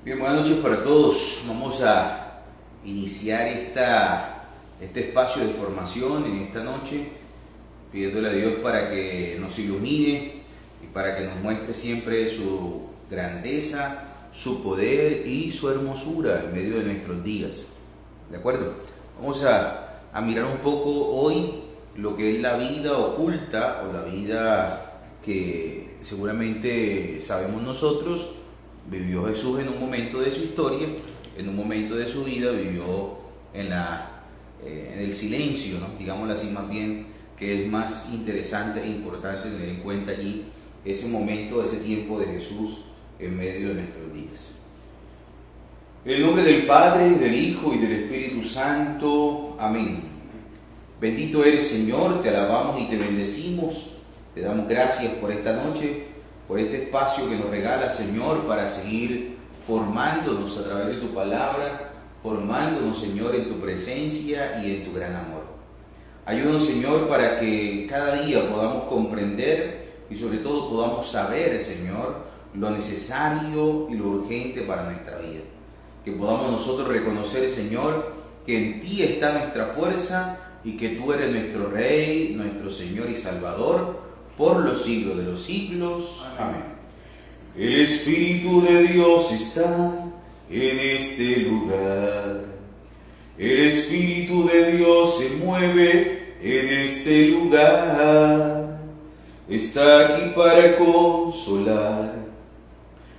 Bien, buenas noches para todos. Vamos a iniciar este espacio de formación en esta noche, pidiéndole a Dios para que nos ilumine y para que nos muestre siempre su grandeza, su poder y su hermosura en medio de nuestros días. ¿De acuerdo? Vamos a mirar un poco hoy lo que es la vida oculta o la vida que seguramente sabemos nosotros. Vivió Jesús en un momento de su historia, en un momento de su vida, vivió en el silencio, ¿no? Digámoslo así más bien, que es más interesante e importante tener en cuenta allí ese momento, ese tiempo de Jesús en medio de nuestros días. En el nombre del Padre, del Hijo y del Espíritu Santo. Amén. Bendito eres, Señor, te alabamos y te bendecimos, te damos gracias por esta noche, por este espacio que nos regala, Señor, para seguir formándonos a través de tu palabra, formándonos, Señor, en tu presencia y en tu gran amor. Ayúdanos, Señor, para que cada día podamos comprender y sobre todo podamos saber, Señor, lo necesario y lo urgente para nuestra vida. Que podamos nosotros reconocer, Señor, que en ti está nuestra fuerza y que tú eres nuestro Rey, nuestro Señor y Salvador, por los siglos de los siglos. Amén. El Espíritu de Dios está en este lugar. El Espíritu de Dios se mueve en este lugar. Está aquí para consolar.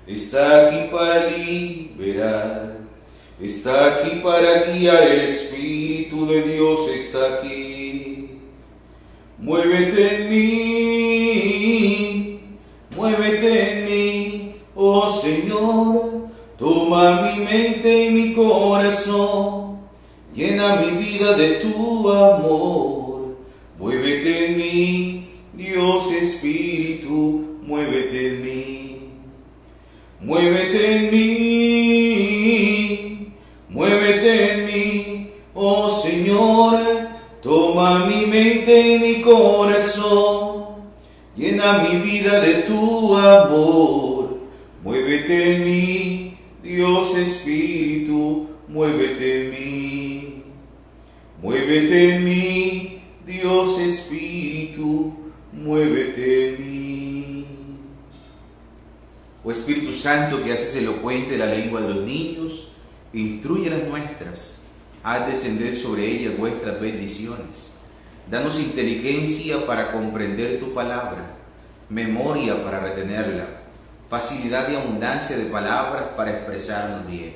Está aquí para liberar. Está aquí para guiar. El Espíritu de Dios está aquí. Muévete en mí, oh Señor, toma mi mente y mi corazón, llena mi vida de tu amor. Muévete en mí, Dios Espíritu, muévete en mí. Muévete en mí, oh Señor, toma mi mente y mi corazón, llena mi vida de tu amor. Muévete en mí, Dios Espíritu, muévete en mí. Muévete en mí, Dios Espíritu, muévete en mí. Oh Espíritu Santo, que haces elocuente la lengua de los niños, instruye las nuestras. Haz descender sobre ellas vuestras bendiciones. Danos inteligencia para comprender tu palabra, memoria para retenerla, facilidad y abundancia de palabras para expresarnos bien.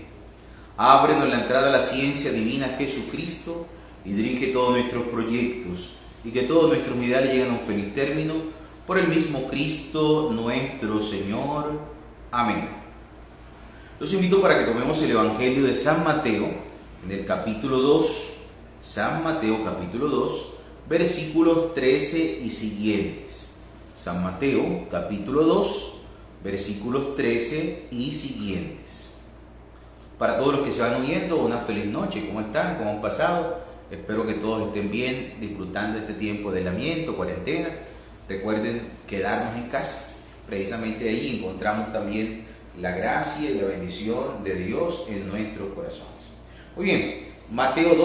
Ábrenos la entrada a la ciencia divina Jesucristo y dirige todos nuestros proyectos y que todos nuestros ideales lleguen a un feliz término por el mismo Cristo nuestro Señor. Amén. Los invito para que tomemos el Evangelio de San Mateo, en el capítulo 2, San Mateo capítulo 2, versículos 13 y siguientes. San Mateo capítulo 2, versículos 13 y siguientes. Para todos los que se van uniendo, una feliz noche. ¿Cómo están? ¿Cómo han pasado? Espero que todos estén bien, disfrutando este tiempo de aislamiento, cuarentena. Recuerden quedarnos en casa. Precisamente ahí encontramos también la gracia y la bendición de Dios en nuestros corazones. Muy bien, Mateo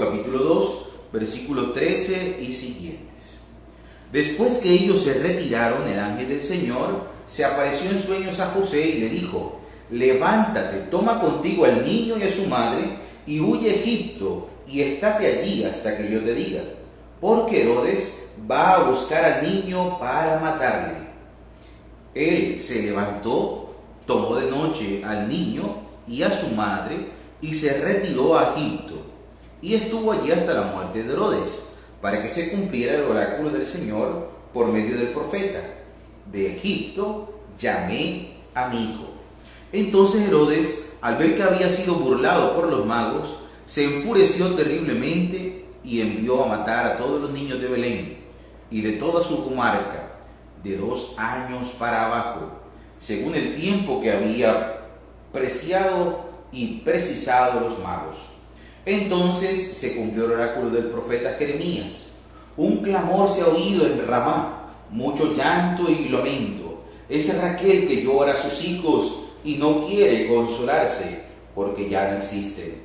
capítulo 2, versículos 13 y siguientes. Después que ellos se retiraron, el ángel del Señor se apareció en sueños a José y le dijo: levántate, toma contigo al niño y a su madre y huye a Egipto y estate allí hasta que yo te diga, porque Herodes va a buscar al niño para matarle. Él se levantó, tomó de noche al niño y a su madre y se retiró a Egipto, y estuvo allí hasta la muerte de Herodes, para que se cumpliera el oráculo del Señor por medio del profeta: de Egipto llamé a mi hijo. Entonces Herodes, al ver que había sido burlado por los magos, se enfureció terriblemente y envió a matar a todos los niños de Belén y de toda su comarca, de 2 años para abajo, según el tiempo que había preciado y precisado los magos. Entonces se cumplió el oráculo del profeta Jeremías: un clamor se ha oído en Ramá, mucho llanto y lamento. Es Raquel que llora a sus hijos y no quiere consolarse porque ya no existen.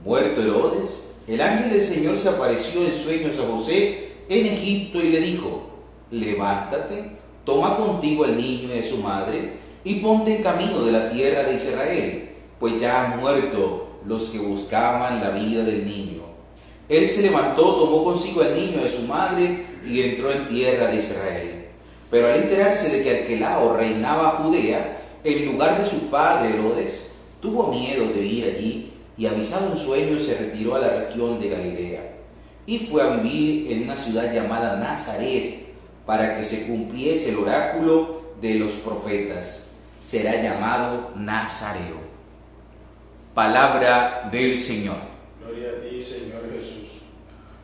Muerto Herodes, el ángel del Señor se apareció en sueños a José en Egipto y le dijo: levántate, toma contigo al niño y a su madre y ponte en camino de la tierra de Israel, pues ya han muerto los que buscaban la vida del niño. Él se levantó, tomó consigo al niño y a su madre y entró en tierra de Israel. Pero al enterarse de que Arquelao reinaba Judea en lugar de su padre Herodes, tuvo miedo de ir allí y, avisado en sueños, se retiró a la región de Galilea y fue a vivir en una ciudad llamada Nazaret, para que se cumpliese el oráculo de los profetas: será llamado Nazareo. Palabra del Señor. Gloria a ti, Señor Jesús.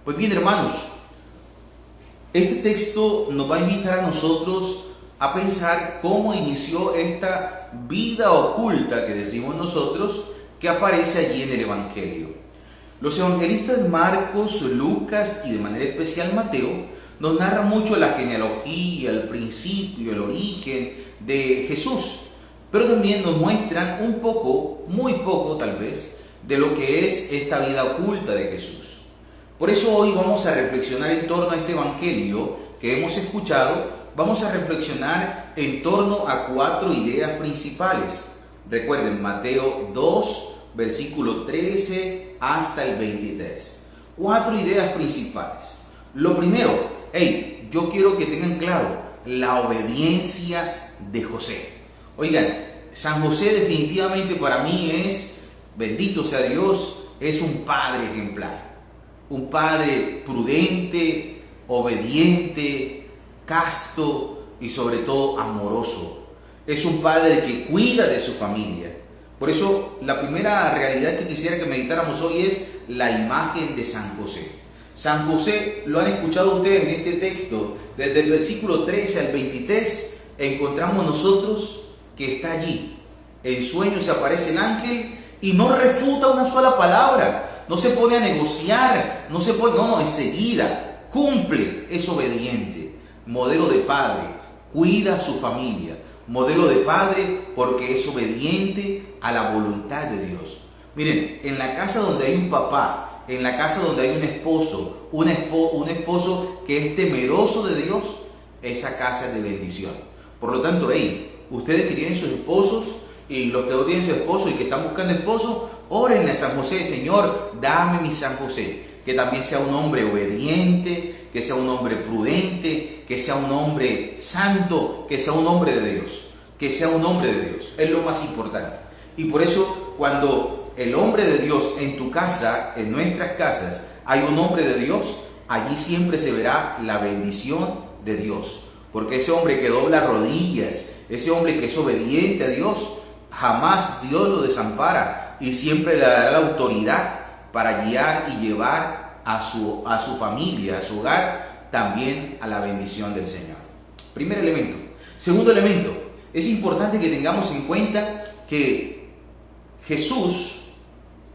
Pues bien, hermanos, este texto nos va a invitar a nosotros a pensar cómo inició esta vida oculta que decimos nosotros, que aparece allí en el Evangelio. Los evangelistas Marcos, Lucas y de manera especial Mateo nos narran mucho la genealogía, el principio, el origen de Jesús, pero también nos muestran un poco, muy poco tal vez, de lo que es esta vida oculta de Jesús. Por eso hoy vamos a reflexionar en torno a este Evangelio que hemos escuchado. Vamos a reflexionar en torno a 4 ideas principales. Recuerden, Mateo 2, versículo 13 hasta el 23. 4 ideas principales. Lo primero, yo quiero que tengan claro la obediencia de José. Oigan, San José definitivamente para mí es, bendito sea Dios, es un padre ejemplar. Un padre prudente, obediente, casto y sobre todo amoroso. Es un padre que cuida de su familia. Por eso la primera realidad que quisiera que meditáramos hoy es la imagen de San José. San José, lo han escuchado ustedes en este texto, desde el versículo 13 al 23, encontramos nosotros que está allí. En sueños se aparece el ángel y no refuta una sola palabra, no se pone a negociar, enseguida cumple, es obediente. Modelo de padre, cuida a su familia. Modelo de padre porque es obediente a la voluntad de Dios. Miren, en la casa donde hay un papá, en la casa donde hay un esposo, un esposo que es temeroso de Dios, esa casa es de bendición. Por lo tanto, ustedes que tienen sus esposos y los que no tienen su esposo y que están buscando esposo, órenle a San José: Señor, dame mi San José, que también sea un hombre obediente, que sea un hombre prudente, que sea un hombre santo, que sea un hombre de Dios, que sea un hombre de Dios, es lo más importante. Y por eso, cuando el hombre de Dios en tu casa, en nuestras casas, hay un hombre de Dios, allí siempre se verá la bendición de Dios. Porque ese hombre que dobla rodillas, ese hombre que es obediente a Dios, jamás Dios lo desampara y siempre le dará la autoridad para guiar y llevar a su familia, a su hogar, también a la bendición del Señor. Primer elemento. Segundo elemento, es importante que tengamos en cuenta que Jesús,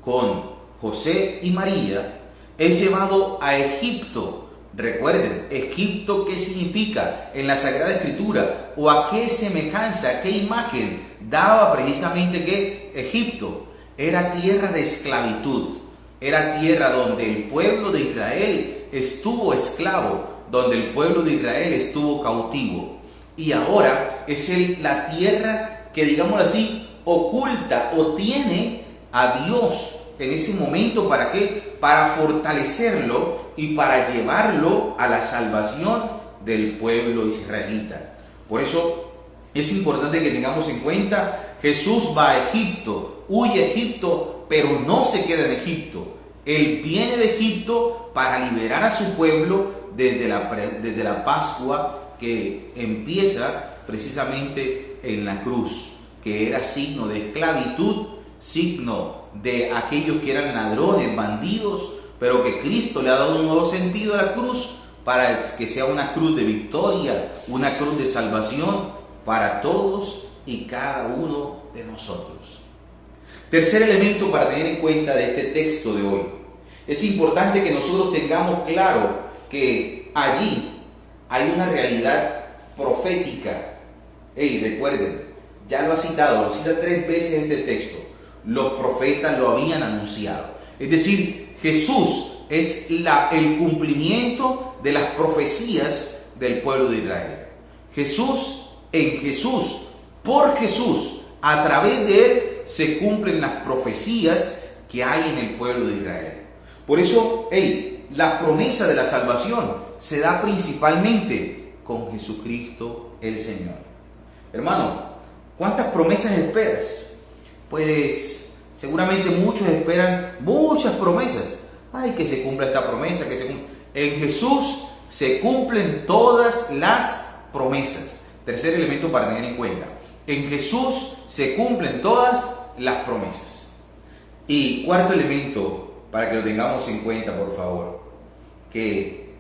con José y María, es llevado a Egipto. Recuerden, Egipto, ¿qué significa en la Sagrada Escritura? ¿O a qué semejanza, qué imagen daba precisamente que Egipto? Era tierra de esclavitud, era tierra donde el pueblo de Israel estuvo esclavo, donde el pueblo de Israel estuvo cautivo. Y ahora es la tierra que, digámoslo así, oculta o tiene a Dios en ese momento. ¿Para qué? Para fortalecerlo y para llevarlo a la salvación del pueblo israelita. Por eso es importante que tengamos en cuenta, Jesús va a Egipto, huye a Egipto, pero no se queda en Egipto. Él viene de Egipto para liberar a su pueblo desde la Pascua, que empieza precisamente en la cruz, que era signo de esclavitud, signo de aquellos que eran ladrones, bandidos, pero que Cristo le ha dado un nuevo sentido a la cruz para que sea una cruz de victoria, una cruz de salvación para todos y cada uno de nosotros. Tercer elemento para tener en cuenta de este texto de hoy. Es importante que nosotros tengamos claro que allí hay una realidad profética. Recuerden, ya lo ha citado, lo cita 3 veces en este texto. Los profetas lo habían anunciado. Es decir, Jesús es el cumplimiento de las profecías del pueblo de Israel. Jesús, en Jesús, por Jesús, a través de Él se cumplen las profecías que hay en el pueblo de Israel. Por eso, la promesa de la salvación se da principalmente con Jesucristo el Señor. Hermano, ¿cuántas promesas esperas? Pues seguramente muchos esperan muchas promesas. Ay, que se cumpla esta promesa, que se cumpla. En Jesús se cumplen todas las promesas. Tercer elemento para tener en cuenta. En Jesús se cumplen todas las promesas. Y cuarto elemento, para que lo tengamos en cuenta, por favor, que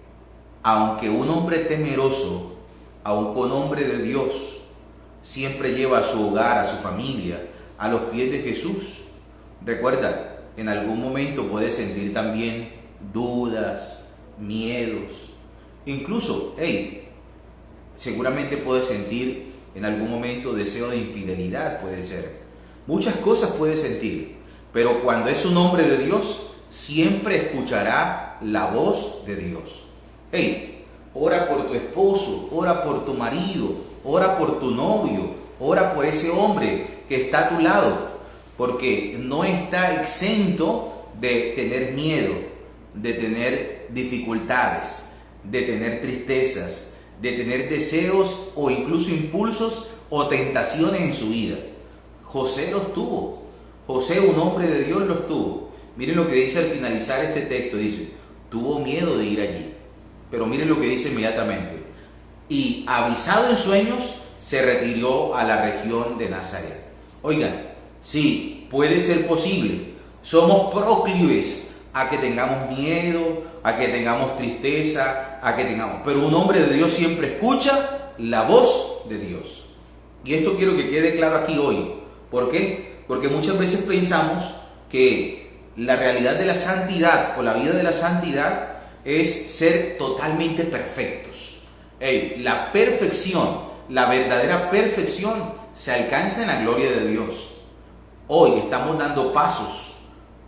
aunque un hombre temeroso, aunque un hombre de Dios, siempre lleva a su hogar, a su familia, a los pies de Jesús, recuerda, en algún momento puede sentir también dudas, miedos, incluso, seguramente puede sentir en algún momento deseo de infidelidad, puede ser. Muchas cosas puede sentir, pero cuando es un hombre de Dios, siempre escuchará la voz de Dios. Ora por tu esposo, ora por tu marido, ora por tu novio, ora por ese hombre que está a tu lado, porque no está exento de tener miedo, de tener dificultades, de tener tristezas, de tener deseos o incluso impulsos o tentaciones en su vida. José los tuvo. José, un hombre de Dios, los tuvo. Miren lo que dice al finalizar este texto, dice, tuvo miedo de ir allí. Pero miren lo que dice inmediatamente. Y avisado en sueños, se retiró a la región de Nazaret. Oigan, sí, puede ser posible. Somos proclives a que tengamos miedo, a que tengamos tristeza, pero un hombre de Dios siempre escucha la voz de Dios. Y esto quiero que quede claro aquí hoy. ¿Por qué? Porque muchas veces pensamos que la realidad de la santidad o la vida de la santidad es ser totalmente perfectos. La perfección, la verdadera perfección se alcanza en la gloria de Dios. Hoy estamos dando pasos,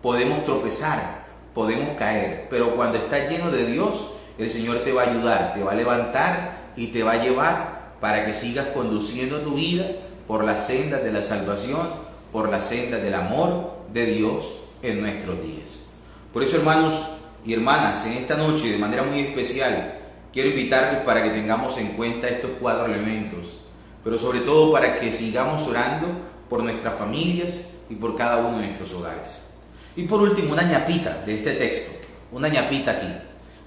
podemos tropezar, podemos caer, pero cuando estás lleno de Dios, el Señor te va a ayudar, te va a levantar y te va a llevar para que sigas conduciendo tu vida por las sendas de la salvación, por las sendas del amor de Dios en nuestros días. Por eso, hermanos y hermanas, en esta noche, de manera muy especial, quiero invitarles para que tengamos en cuenta estos 4 elementos, pero sobre todo para que sigamos orando por nuestras familias y por cada uno de nuestros hogares. Y por último, una ñapita de este texto, una ñapita aquí.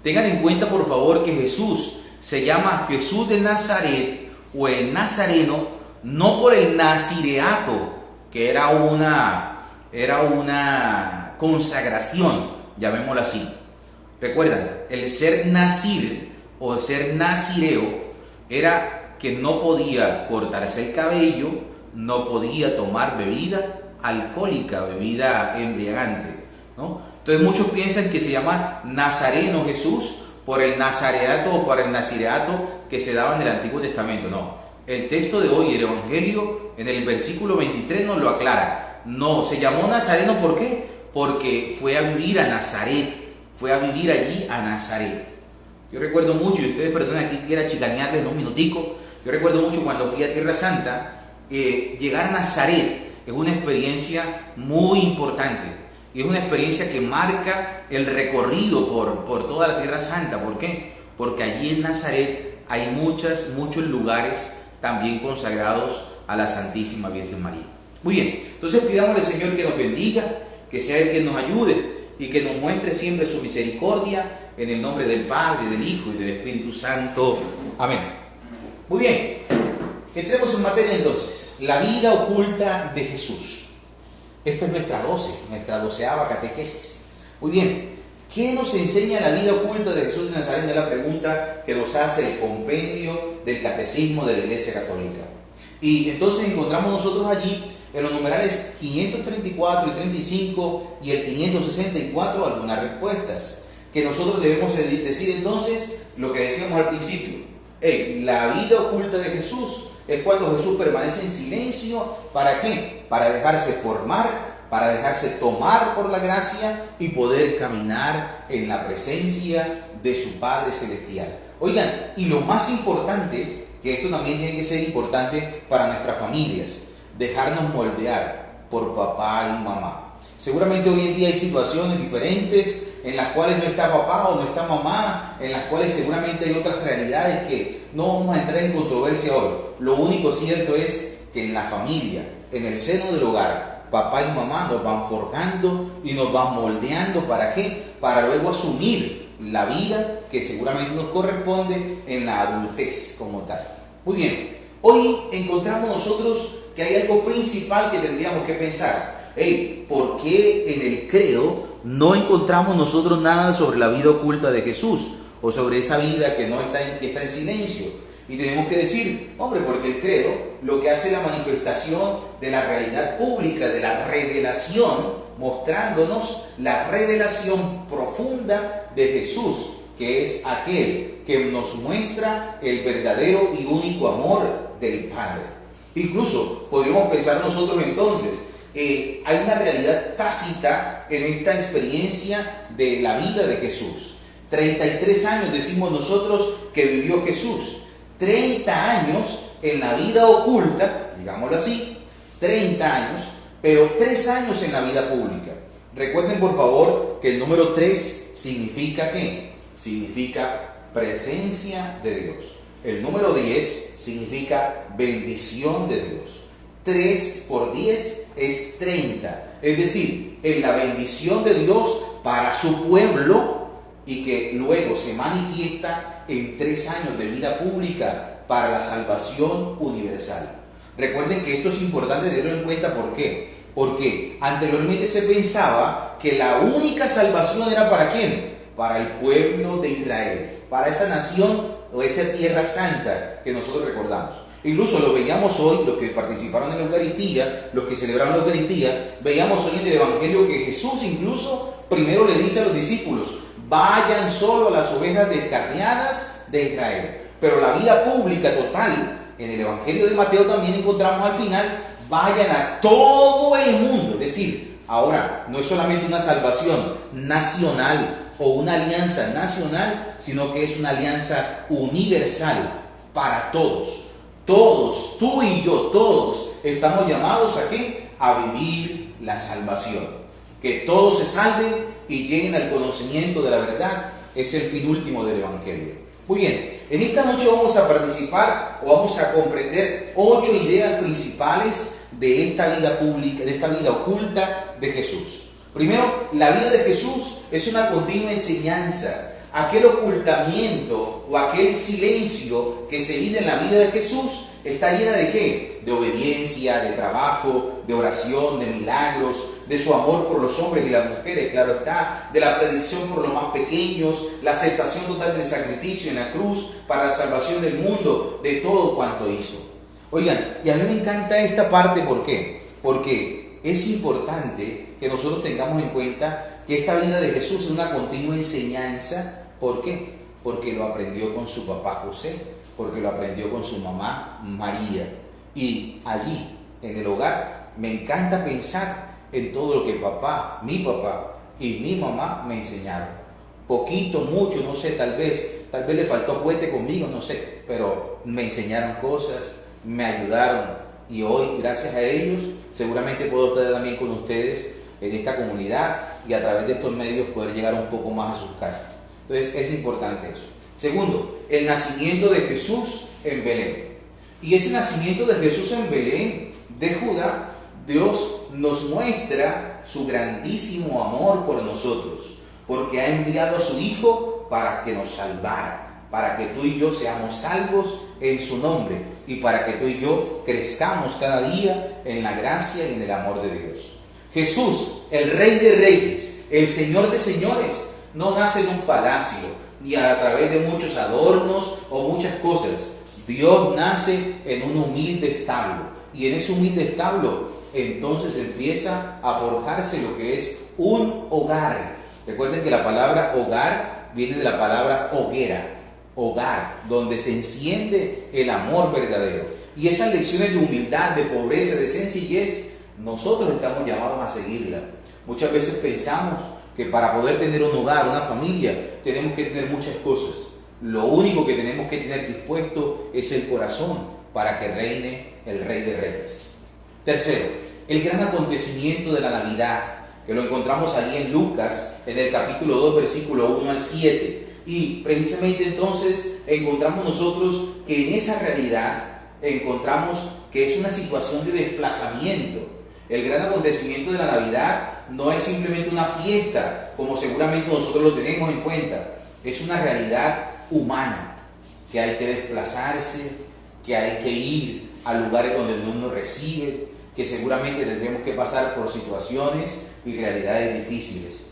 Tengan en cuenta, por favor, que Jesús se llama Jesús de Nazaret o el Nazareno, no por el nazireato, que era una consagración, llamémoslo así. Recuerdan, el ser nazir o ser nazireo era que no podía cortarse el cabello, no podía tomar bebida alcohólica, bebida embriagante, ¿no? Entonces muchos piensan que se llama Nazareno Jesús por el nazareato o por el nazireato que se daba en el Antiguo Testamento. No, el texto de hoy, el Evangelio, en el versículo 23 nos lo aclara. No, se llamó Nazareno, ¿por qué? Porque fue a vivir a Nazaret, fue a vivir allí a Nazaret. Yo recuerdo mucho, y ustedes perdonen aquí quiera chicanearles un minutico, yo recuerdo mucho cuando fui a Tierra Santa, llegar a Nazaret es una experiencia muy importante. Y es una experiencia que marca el recorrido por toda la Tierra Santa. ¿Por qué? Porque allí en Nazaret hay muchos lugares también consagrados a la Santísima Virgen María. Muy bien, entonces pidámosle al Señor que nos bendiga, que sea el que nos ayude y que nos muestre siempre su misericordia, en el nombre del Padre, del Hijo y del Espíritu Santo. Amén. Muy bien, entremos en materia entonces. La vida oculta de Jesús. Esta es nuestra 12ª catequesis. Muy bien, ¿qué nos enseña la vida oculta de Jesús de Nazaret? Es la pregunta que nos hace el compendio del Catecismo de la Iglesia Católica. Y entonces encontramos nosotros allí, en los numerales 534 y 35 y el 564, algunas respuestas. Que nosotros debemos decir entonces lo que decíamos al principio. La vida oculta de Jesús es cuando Jesús permanece en silencio. ¿Para qué? Para dejarse formar, para dejarse tomar por la gracia y poder caminar en la presencia de su Padre Celestial. Oigan, y lo más importante, que esto también tiene que ser importante para nuestras familias, dejarnos moldear por papá y mamá. Seguramente hoy en día hay situaciones diferentes en las cuales no está papá o no está mamá, en las cuales seguramente hay otras realidades que no vamos a entrar en controversia hoy. Lo único cierto es que en la familia, en el seno del hogar, papá y mamá nos van forjando y nos van moldeando. ¿Para qué? Para luego asumir la vida que seguramente nos corresponde en la adultez como tal. Muy bien, hoy encontramos nosotros que hay algo principal que tendríamos que pensar. ¿Por qué en el credo no encontramos nosotros nada sobre la vida oculta de Jesús o sobre esa vida que está en silencio? Y tenemos que decir, hombre, porque el credo lo que hace es la manifestación de la realidad pública, de la revelación, mostrándonos la revelación profunda de Jesús, que es aquel que nos muestra el verdadero y único amor del Padre. Incluso podríamos pensar nosotros entonces, hay una realidad tácita en esta experiencia de la vida de Jesús. 33 años decimos nosotros que vivió Jesús. 30 años en la vida oculta, digámoslo así, 30 años, pero 3 años en la vida pública. Recuerden por favor que el número 3 significa ¿qué? Significa presencia de Dios. El número 10 significa bendición de Dios. 3 por 10 es 30. Es decir, en la bendición de Dios para su pueblo y que luego se manifiesta en 3 años de vida pública para la salvación universal. Recuerden que esto es importante tenerlo en cuenta. ¿Por qué? Porque anteriormente se pensaba que la única salvación era ¿para quién? Para el pueblo de Israel, para esa nación o esa tierra santa que nosotros recordamos. Incluso lo veíamos hoy, los que participaron en la Eucaristía, los que celebraron la Eucaristía, veíamos hoy en el Evangelio que Jesús incluso primero le dice a los discípulos, vayan solo a las ovejas descarriadas de Israel. Pero la vida pública total, en el Evangelio de Mateo también encontramos al final, vayan a todo el mundo. Es decir, ahora no es solamente una salvación nacional o una alianza nacional, sino que es una alianza universal para todos. Todos, tú y yo, todos estamos llamados ¿a qué? A vivir la salvación. Que todos se salven y lleguen al conocimiento de la verdad es el fin último del Evangelio. Muy bien, en esta noche vamos a participar o vamos a comprender 8 ideas principales de esta vida pública, de esta vida oculta de Jesús. Primero, la vida de Jesús es una continua enseñanza. Aquel ocultamiento o aquel silencio que se vive en la vida de Jesús está llena de ¿qué? De obediencia, de trabajo, de oración, de milagros, de su amor por los hombres y las mujeres, claro está, de la predicción por los más pequeños, la aceptación total del sacrificio en la cruz para la salvación del mundo, de todo cuanto hizo. Oigan, y a mí me encanta esta parte, ¿por qué? Porque es importante que nosotros tengamos en cuenta que esta vida de Jesús es una continua enseñanza. ¿Por qué? Porque lo aprendió con su papá José, porque lo aprendió con su mamá María. Y allí, en el hogar, me encanta pensar en todo lo que mi papá y mi mamá me enseñaron. Poquito, mucho, no sé, tal vez le faltó juguete conmigo, no sé, pero me enseñaron cosas, me ayudaron y hoy, gracias a ellos, seguramente puedo estar también con ustedes en esta comunidad y a través de estos medios poder llegar un poco más a sus casas. Entonces es importante eso. Segundo, el nacimiento de Jesús en Belén. Y ese nacimiento de Jesús en Belén de Judá, Dios nos muestra su grandísimo amor por nosotros, porque ha enviado a su Hijo para que nos salvara, para que tú y yo seamos salvos en su nombre y para que tú y yo crezcamos cada día en la gracia y en el amor de Dios. Jesús, el Rey de Reyes, el Señor de Señores, no nace en un palacio, ni a través de muchos adornos o muchas cosas. Dios nace en un humilde establo, y en ese humilde establo entonces empieza a forjarse lo que es un hogar. Recuerden que la palabra hogar viene de la palabra hoguera. hogar, donde se enciende el amor verdadero. Y esas lecciones de humildad, de pobreza, de sencillez, nosotros estamos llamados a seguirla. Muchas veces pensamos que para poder tener un hogar, una familia, tenemos que tener muchas cosas. Lo único que tenemos que tener dispuesto es el corazón para que reine el Rey de Reyes. Tercero, el gran acontecimiento de la Navidad, que lo encontramos allí en Lucas, en el capítulo 2, versículo 1 al 7. Y precisamente entonces encontramos nosotros que en esa realidad encontramos que es una situación de desplazamiento. El gran acontecimiento de la Navidad no es simplemente una fiesta, como seguramente nosotros lo tenemos en cuenta. Es una realidad humana, que hay que desplazarse, que hay que ir a lugares donde no nos recibe, que seguramente tendremos que pasar por situaciones y realidades difíciles.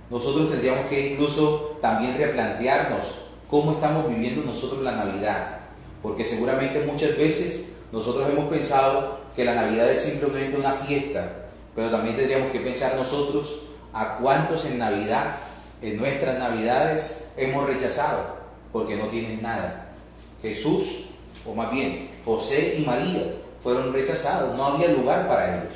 Nosotros tendríamos que incluso también replantearnos cómo estamos viviendo nosotros la Navidad, porque seguramente muchas veces nosotros hemos pensado que la Navidad es simplemente una fiesta, pero también tendríamos que pensar nosotros a cuántos en Navidad, en nuestras Navidades, hemos rechazado porque no tienen nada. Jesús, o más bien José y María, fueron rechazados, no había lugar para ellos.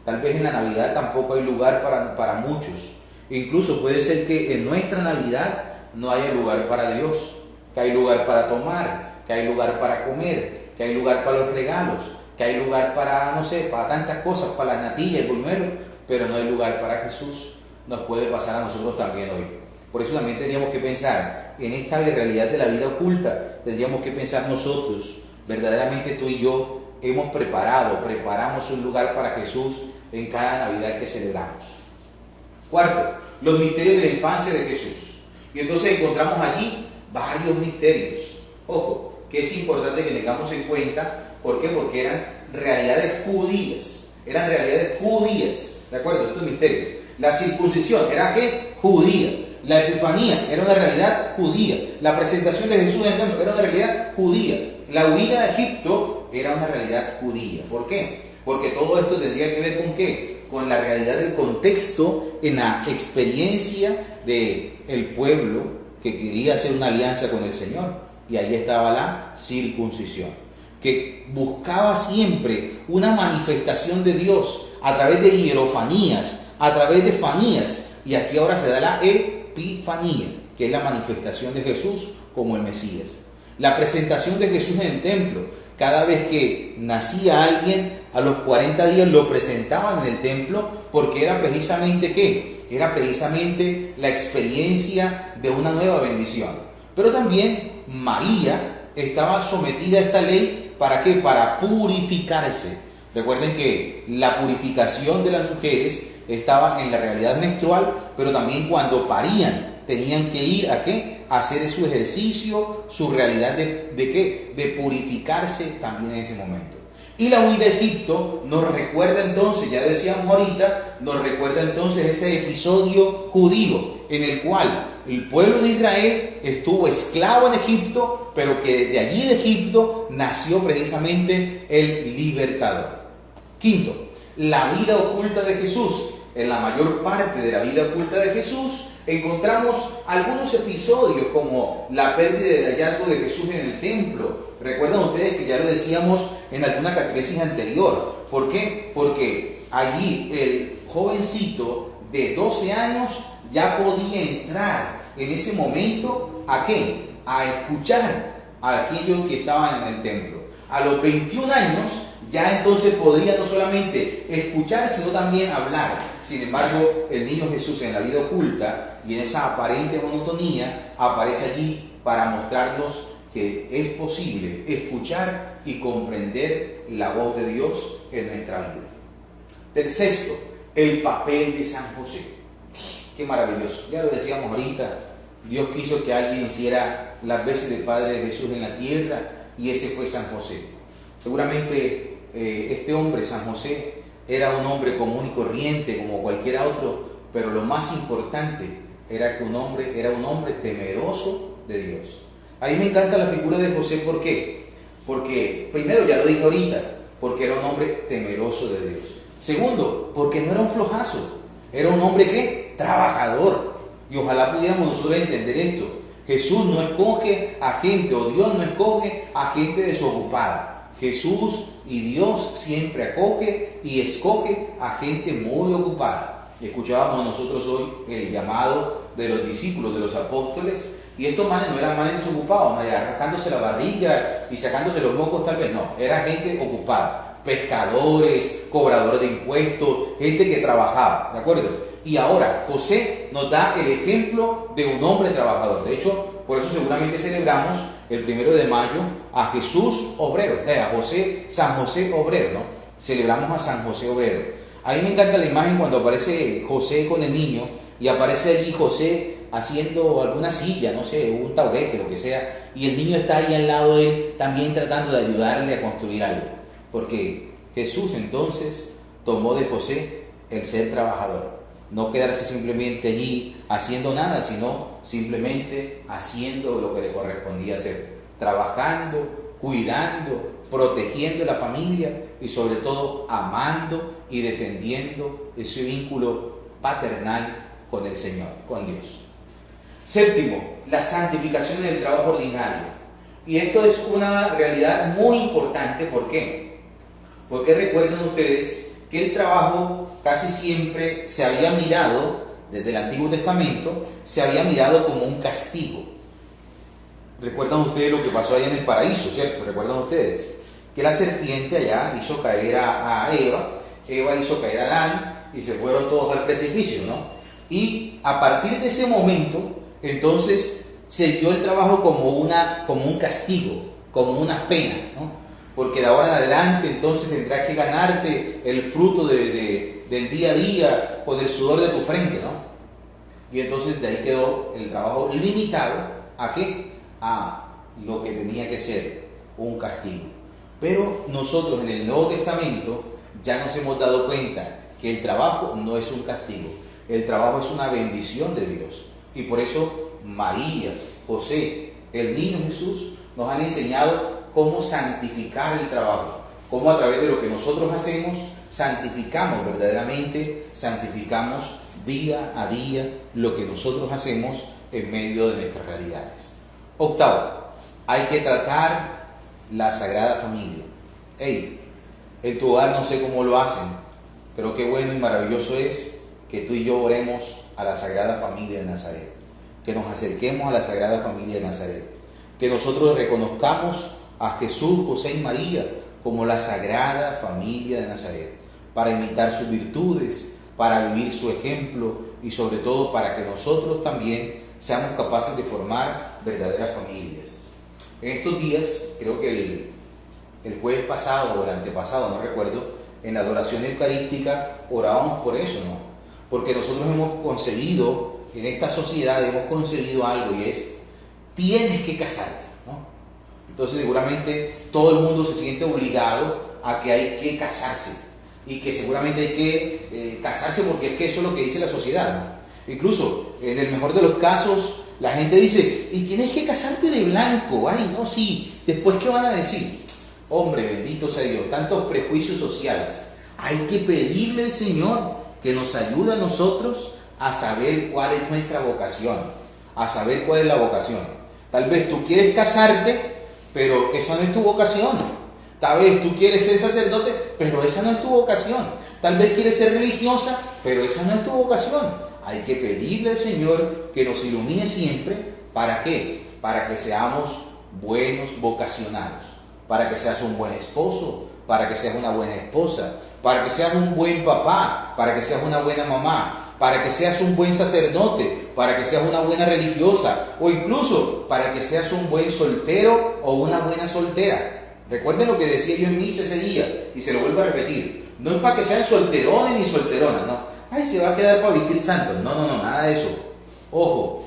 Tal vez en la Navidad tampoco hay lugar para muchos. Incluso puede ser que en nuestra Navidad no haya lugar para Dios, que hay lugar para tomar, que hay lugar para comer, que hay lugar para los regalos, que hay lugar para, no sé, para tantas cosas, para la natilla, el buñuelo, pero no hay lugar para Jesús. Nos puede pasar a nosotros también hoy. Por eso también tendríamos que pensar en esta realidad de la vida oculta. Tendríamos que pensar nosotros, verdaderamente tú y yo preparamos un lugar para Jesús en cada Navidad que celebramos. Cuarto, los misterios de la infancia de Jesús. Y entonces encontramos allí varios misterios. Ojo, que es importante que tengamos en cuenta. ¿Por qué? Porque eran realidades judías. ¿De acuerdo? Estos misterios. La circuncisión era ¿qué? Judía. La epifanía era una realidad judía. La presentación de Jesús en el templo era una realidad judía. La huida de Egipto era una realidad judía. ¿Por qué? Porque todo esto tendría que ver con ¿qué? Con la realidad del contexto en la experiencia del pueblo que quería hacer una alianza con el Señor. Y ahí estaba la circuncisión, que buscaba siempre una manifestación de Dios a través de hierofanías, a través de fanías. Y aquí ahora se da la epifanía, que es la manifestación de Jesús como el Mesías. La presentación de Jesús en el templo. Cada vez que nacía alguien, a los 40 días lo presentaban en el templo, porque era precisamente ¿qué? Era precisamente la experiencia de una nueva bendición. Pero también María estaba sometida a esta ley, ¿para qué? Para purificarse. Recuerden que la purificación de las mujeres estaba en la realidad menstrual, pero también cuando parían tenían que ir ¿a qué? A hacer su ejercicio, su realidad de ¿qué? De purificarse también en ese momento. Y la huida de Egipto nos recuerda entonces, ya decíamos ahorita, nos recuerda entonces ese episodio judío en el cual el pueblo de Israel estuvo esclavo en Egipto, pero que desde allí de Egipto nació precisamente el libertador. Quinto, la vida oculta de Jesús. En la mayor parte de la vida oculta de Jesús encontramos algunos episodios como la pérdida del hallazgo de Jesús en el templo. Recuerdan ustedes que ya lo decíamos en alguna catequesis anterior. ¿Por qué? Porque allí el jovencito de 12 años ya podía entrar en ese momento ¿a qué? A escuchar a aquellos que estaban en el templo. A los 21 años ya entonces podría no solamente escuchar, sino también hablar. Sin embargo, el niño Jesús en la vida oculta y en esa aparente monotonía aparece allí para mostrarnos que es posible escuchar y comprender la voz de Dios en nuestra vida. Sexto, el papel de San José. Qué maravilloso. Ya lo decíamos ahorita, Dios quiso que alguien hiciera las veces de Padre de Jesús en la tierra y ese fue San José. Seguramente este hombre, San José, era un hombre común y corriente como cualquier otro, pero lo más importante era que era un hombre temeroso de Dios. A mí me encanta la figura de José, ¿por qué? Porque, primero, ya lo dije ahorita, porque era un hombre temeroso de Dios. Segundo, porque no era un flojazo, era un hombre ¿qué? Trabajador. Y ojalá pudiéramos nosotros entender esto. Jesús no escoge a gente, o Dios no escoge a gente desocupada. Jesús y Dios siempre acoge y escoge a gente muy ocupada. Escuchábamos nosotros hoy el llamado de los discípulos, de los apóstoles, y estos manes no eran manes desocupados, ¿no? Rascándose la barriga y sacándose los mocos, tal vez no, era gente ocupada, pescadores, cobradores de impuestos, gente que trabajaba, ¿de acuerdo? Y ahora José nos da el ejemplo de un hombre trabajador. De hecho, por eso seguramente celebramos el 1 de mayo a Jesús obrero, a José, San José obrero, ¿no? Celebramos a San José obrero. A mí me encanta la imagen cuando aparece José con el niño y aparece allí José haciendo alguna silla, no sé, un taburete, lo que sea, y el niño está ahí al lado de él también tratando de ayudarle a construir algo. Porque Jesús entonces tomó de José el ser trabajador. No quedarse simplemente allí haciendo nada, sino simplemente haciendo lo que le correspondía hacer. Trabajando, cuidando, protegiendo a la familia y sobre todo amando y defendiendo ese vínculo paternal con el Señor, con Dios. Séptimo, la santificación en el trabajo ordinario. Y esto es una realidad muy importante. ¿Por qué? Porque recuerden ustedes que el trabajo casi siempre se había mirado, desde el Antiguo Testamento, se había mirado como un castigo. Recuerdan ustedes lo que pasó allá en el paraíso, ¿cierto? Recuerdan ustedes que la serpiente allá hizo caer a Eva, Eva hizo caer a Adán y se fueron todos al precipicio, ¿no? Y a partir de ese momento, entonces, se vio el trabajo como un castigo, como una pena, ¿no? Porque de ahora en adelante entonces tendrás que ganarte el fruto del día a día con el sudor de tu frente, ¿no? Y entonces de ahí quedó el trabajo limitado ¿a qué? A lo que tenía que ser un castigo. Pero nosotros en el Nuevo Testamento ya nos hemos dado cuenta que el trabajo no es un castigo, el trabajo es una bendición de Dios. Y por eso María, José, el niño Jesús nos han enseñado cómo santificar el trabajo, cómo a través de lo que nosotros hacemos santificamos verdaderamente, santificamos día a día lo que nosotros hacemos en medio de nuestras realidades. Octavo, hay que tratar la Sagrada Familia. En tu hogar no sé cómo lo hacen, pero qué bueno y maravilloso es que tú y yo oremos a la Sagrada Familia de Nazaret, que nos acerquemos a la Sagrada Familia de Nazaret, que nosotros reconozcamos a Jesús, José y María como la Sagrada Familia de Nazaret, para imitar sus virtudes, para vivir su ejemplo y sobre todo para que nosotros también seamos capaces de formar verdaderas familias. En estos días, creo que el jueves pasado o el antepasado, no recuerdo, en la adoración eucarística orábamos por eso, ¿no? Porque nosotros hemos concebido, en esta sociedad hemos concebido algo y es, tienes que casarte, ¿no? Entonces seguramente todo el mundo se siente obligado a que hay que casarse y que seguramente hay que casarse porque es que eso es lo que dice la sociedad, ¿no? Incluso en el mejor de los casos la gente dice, y tienes que casarte de blanco, ay no, sí, después ¿qué van a decir? Hombre, bendito sea Dios, tantos prejuicios sociales. Hay que pedirle al Señor que nos ayude a nosotros a saber cuál es nuestra vocación, a saber cuál es la vocación. Tal vez tú quieres casarte, pero esa no es tu vocación. Tal vez tú quieres ser sacerdote, pero esa no es tu vocación. Tal vez quieres ser religiosa, pero esa no es tu vocación. Hay que pedirle al Señor que nos ilumine siempre. ¿Para qué? Para que seamos buenos vocacionados, para que seas un buen esposo, para que seas una buena esposa, para que seas un buen papá, para que seas una buena mamá, para que seas un buen sacerdote, para que seas una buena religiosa o incluso para que seas un buen soltero o una buena soltera. Recuerden lo que decía yo en misa ese día y se lo vuelvo a repetir. No es para que sean solterones ni solteronas, no. Ay, se va a quedar para vestir santo. No, nada de eso. Ojo,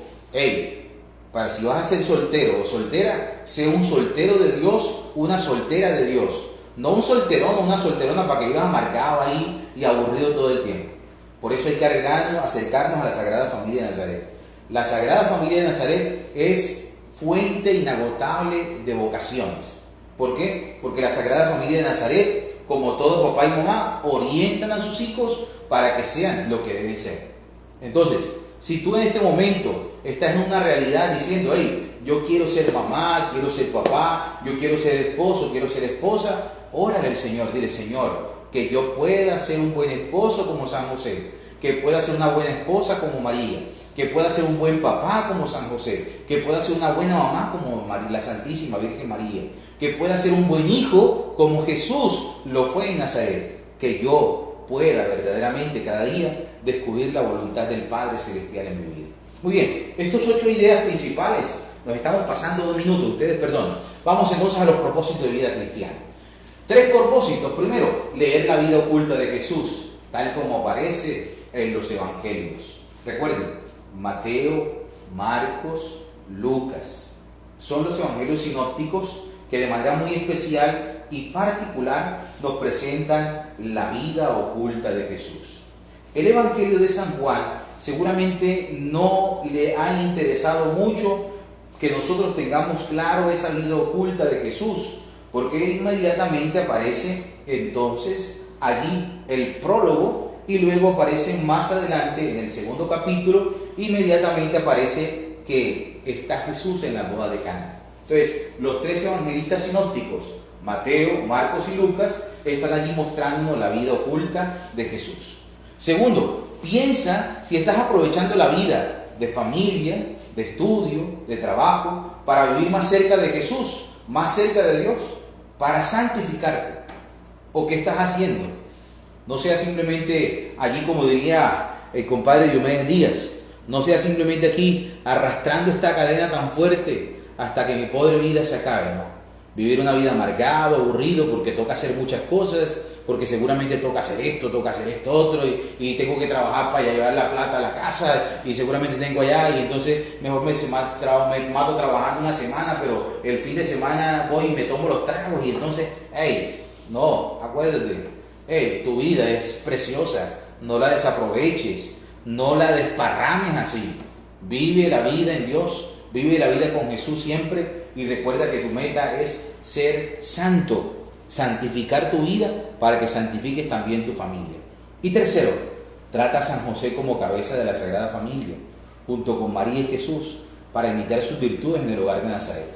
para si vas a ser soltero o soltera, sé un soltero de Dios, una soltera de Dios. No un solterón o una solterona para que vivas amargado ahí y aburrido todo el tiempo. Por eso hay que acercarnos a la Sagrada Familia de Nazaret. La Sagrada Familia de Nazaret es fuente inagotable de vocaciones. ¿Por qué? Porque la Sagrada Familia de Nazaret, como todo papá y mamá, orientan a sus hijos para que sean lo que deben ser. Entonces, Si tú en este momento estás en una realidad diciendo, hey, yo quiero ser mamá, quiero ser papá, yo quiero ser esposo, quiero ser esposa, órale al Señor, dile, Señor, que yo pueda ser un buen esposo como San José, que pueda ser una buena esposa como María, que pueda ser un buen papá como San José, que pueda ser una buena mamá como la Santísima Virgen María, que pueda ser un buen hijo como Jesús lo fue en Nazaret, que yo pueda verdaderamente cada día descubrir la voluntad del Padre Celestial en mi vida. Muy bien, estas 8 ideas principales, nos estamos pasando 2 minutos, ustedes perdonen. Vamos entonces a los propósitos de vida cristiana. 3 propósitos. Primero, leer la vida oculta de Jesús, tal como aparece en los evangelios. Recuerden, Mateo, Marcos, Lucas, son los evangelios sinópticos que de manera muy especial y particular nos presentan la vida oculta de Jesús. El evangelio de San Juan seguramente no le ha interesado mucho que nosotros tengamos claro esa vida oculta de Jesús, porque inmediatamente aparece entonces allí el prólogo y luego aparece más adelante en el segundo capítulo, inmediatamente aparece que está Jesús en la boda de Caná. Entonces, los 3 evangelistas sinópticos, Mateo, Marcos y Lucas, están allí mostrando la vida oculta de Jesús. Segundo, piensa si estás aprovechando la vida de familia, de estudio, de trabajo, para vivir más cerca de Jesús, más cerca de Dios, para santificarte. ¿O qué estás haciendo? No sea simplemente allí, como diría el compadre Diomedes Díaz, no sea simplemente aquí arrastrando esta cadena tan fuerte hasta que mi pobre vida se acabe, ¿no? Vivir una vida amargado, aburrido, porque toca hacer muchas cosas, porque seguramente toca hacer esto otro, y tengo que trabajar para llevar la plata a la casa, y seguramente tengo allá, y entonces mejor me mato trabajando una semana, pero el fin de semana voy y me tomo los tragos, y entonces, hey, no, acuérdate, hey, tu vida es preciosa, no la desaproveches, no la desparrames así, vive la vida en Dios, vive la vida con Jesús siempre, y recuerda que tu meta es ser santo, santificar tu vida para que santifiques también tu familia. Y tercero, trata a San José como cabeza de la Sagrada Familia, junto con María y Jesús, para imitar sus virtudes en el hogar de Nazaret.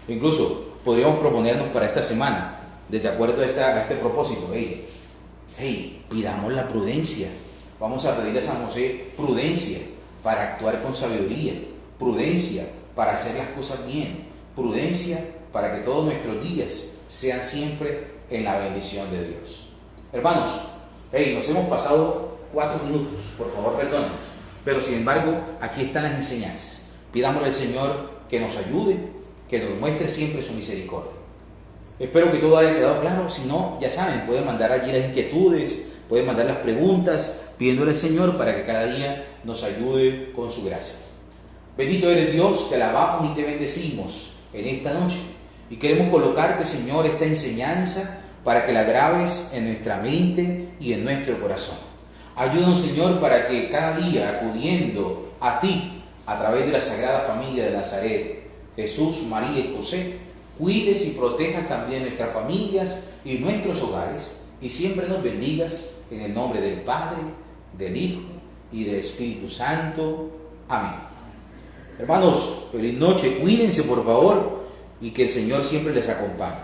Incluso podríamos proponernos para esta semana, de acuerdo a este propósito, pidamos la prudencia. Vamos a pedirle a San José prudencia para actuar con sabiduría, prudencia para hacer las cosas bien, prudencia para que todos nuestros días sean siempre en la bendición de Dios. Hermanos, nos hemos pasado 4 minutos, por favor perdónenos, pero sin embargo aquí están las enseñanzas. Pidámosle al Señor que nos ayude, que nos muestre siempre su misericordia. Espero que todo haya quedado claro. Si no, ya saben, pueden mandar allí las inquietudes, pueden mandar las preguntas, pidiéndole al Señor para que cada día nos ayude con su gracia. Bendito eres Dios, te alabamos y te bendecimos en esta noche. Y queremos colocarte, Señor, esta enseñanza para que la grabes en nuestra mente y en nuestro corazón. Ayúdanos, Señor, para que cada día, acudiendo a ti, a través de la Sagrada Familia de Nazaret, Jesús, María y José, cuides y protejas también nuestras familias y nuestros hogares, y siempre nos bendigas en el nombre del Padre, del Hijo y del Espíritu Santo. Amén. Hermanos, feliz noche, cuídense por favor, y que el Señor siempre les acompañe.